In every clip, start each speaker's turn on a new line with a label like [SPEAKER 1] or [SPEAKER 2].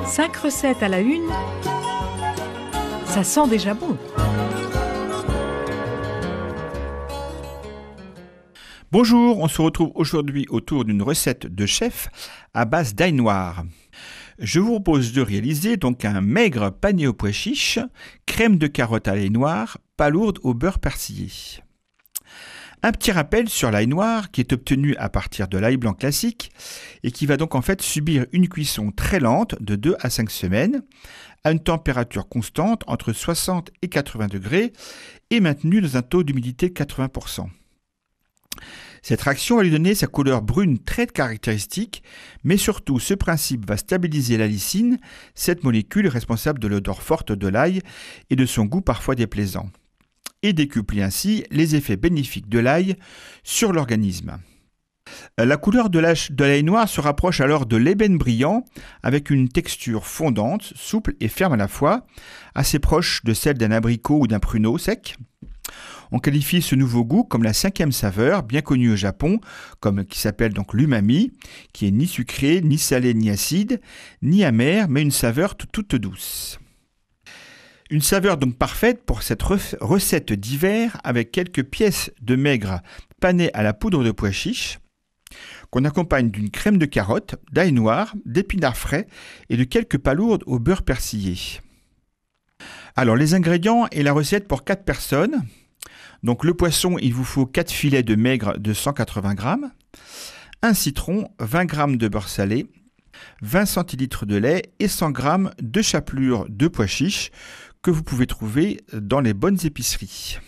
[SPEAKER 1] 5 recettes à la une, ça sent déjà bon.
[SPEAKER 2] Bonjour, on se retrouve aujourd'hui autour d'une recette de chef à base d'ail noir. Je vous propose de réaliser donc un maigre panier aux pois chiches, crème de carotte à l'ail noir, palourde au beurre persillé. Un petit rappel sur l'ail noir qui est obtenu à partir de l'ail blanc classique et qui va donc en fait subir une cuisson très lente de 2 à 5 semaines à une température constante entre 60 et 80 degrés et maintenue dans un taux d'humidité de 80%. Cette réaction va lui donner sa couleur brune très caractéristique, mais surtout ce principe va stabiliser la lysine, cette molécule responsable de l'odeur forte de l'ail et de son goût parfois déplaisant, et décupler ainsi les effets bénéfiques de l'ail sur l'organisme. La couleur de l'ail noir se rapproche alors de l'ébène brillant, avec une texture fondante, souple et ferme à la fois, assez proche de celle d'un abricot ou d'un pruneau sec. On qualifie ce nouveau goût comme la 5e saveur, bien connue au Japon, qui s'appelle donc l'umami, qui est ni sucré, ni salé, ni acide, ni amer, mais une saveur toute douce. Une saveur donc parfaite pour cette recette d'hiver avec quelques pièces de maigre panées à la poudre de pois chiches, qu'on accompagne d'une crème de carotte, d'ail noir, d'épinards frais et de quelques palourdes au beurre persillé. Alors les ingrédients et la recette pour 4 personnes. Donc le poisson, il vous faut 4 filets de maigre de 180 g, un citron, 20 g de beurre salé, 20 centilitres de lait et 100 g de chapelure de pois chiches que vous pouvez trouver dans les bonnes épiceries.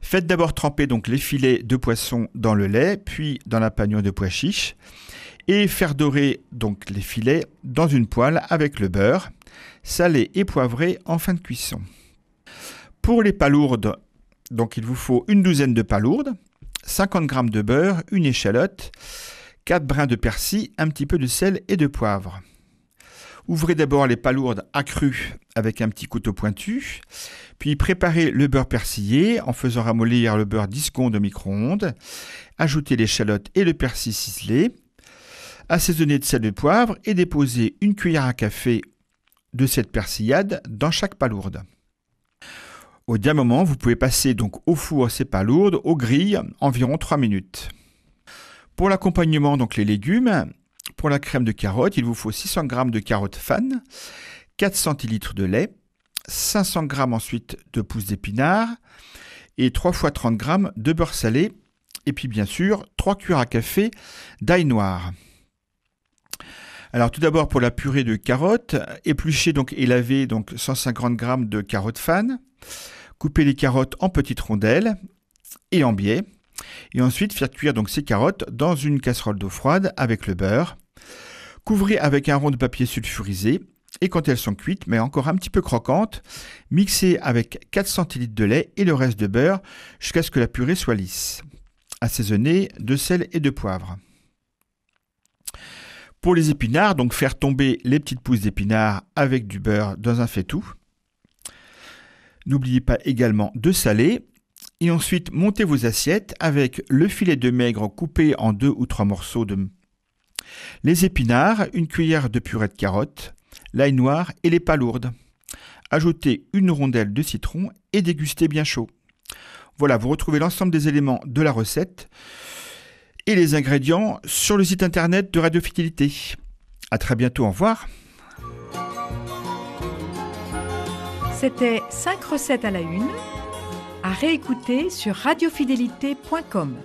[SPEAKER 2] Faites d'abord tremper donc les filets de poisson dans le lait, puis dans la panure de pois chiches et faire dorer donc les filets dans une poêle avec le beurre, salé et poivré en fin de cuisson. Pour les palourdes, donc il vous faut une douzaine de palourdes, 50 g de beurre, une échalote, 4 brins de persil, un petit peu de sel et de poivre. Ouvrez d'abord les palourdes accrues avec un petit couteau pointu, puis préparez le beurre persillé en faisant ramollir le beurre 10 secondes au micro-ondes. Ajoutez l'échalote et le persil ciselé, assaisonnez de sel et de poivre et déposez une cuillère à café de cette persillade dans chaque palourde. Au dernier moment, vous pouvez passer donc au four ces palourdes, au grill, environ 3 minutes. Pour l'accompagnement, donc les légumes, pour la crème de carotte, il vous faut 600 g de carottes fanes, 4 centilitres de lait, 500 g ensuite de pousses d'épinards et 3 x 30 g de beurre salé et puis bien sûr 3 cuillères à café d'ail noir. Alors tout d'abord pour la purée de carottes, épluchez donc et lavez donc 150 g de carottes fanes. Coupez les carottes en petites rondelles et en biais. Et ensuite, faire cuire donc ces carottes dans une casserole d'eau froide avec le beurre. Couvrez avec un rond de papier sulfurisé. Et quand elles sont cuites, mais encore un petit peu croquantes, mixez avec 4 centilitres de lait et le reste de beurre jusqu'à ce que la purée soit lisse. Assaisonnez de sel et de poivre. Pour les épinards, donc faire tomber les petites pousses d'épinards avec du beurre dans un faitout. N'oubliez pas également de saler et ensuite montez vos assiettes avec le filet de maigre coupé en 2 ou 3 morceaux les épinards, une cuillère de purée de carotte, l'ail noir et les palourdes. Ajoutez une rondelle de citron et dégustez bien chaud. Voilà, vous retrouvez l'ensemble des éléments de la recette et les ingrédients sur le site internet de Radio Fidélité. À très bientôt, au revoir.
[SPEAKER 1] C'était 5 recettes à la une, à réécouter sur radiofidélité.com.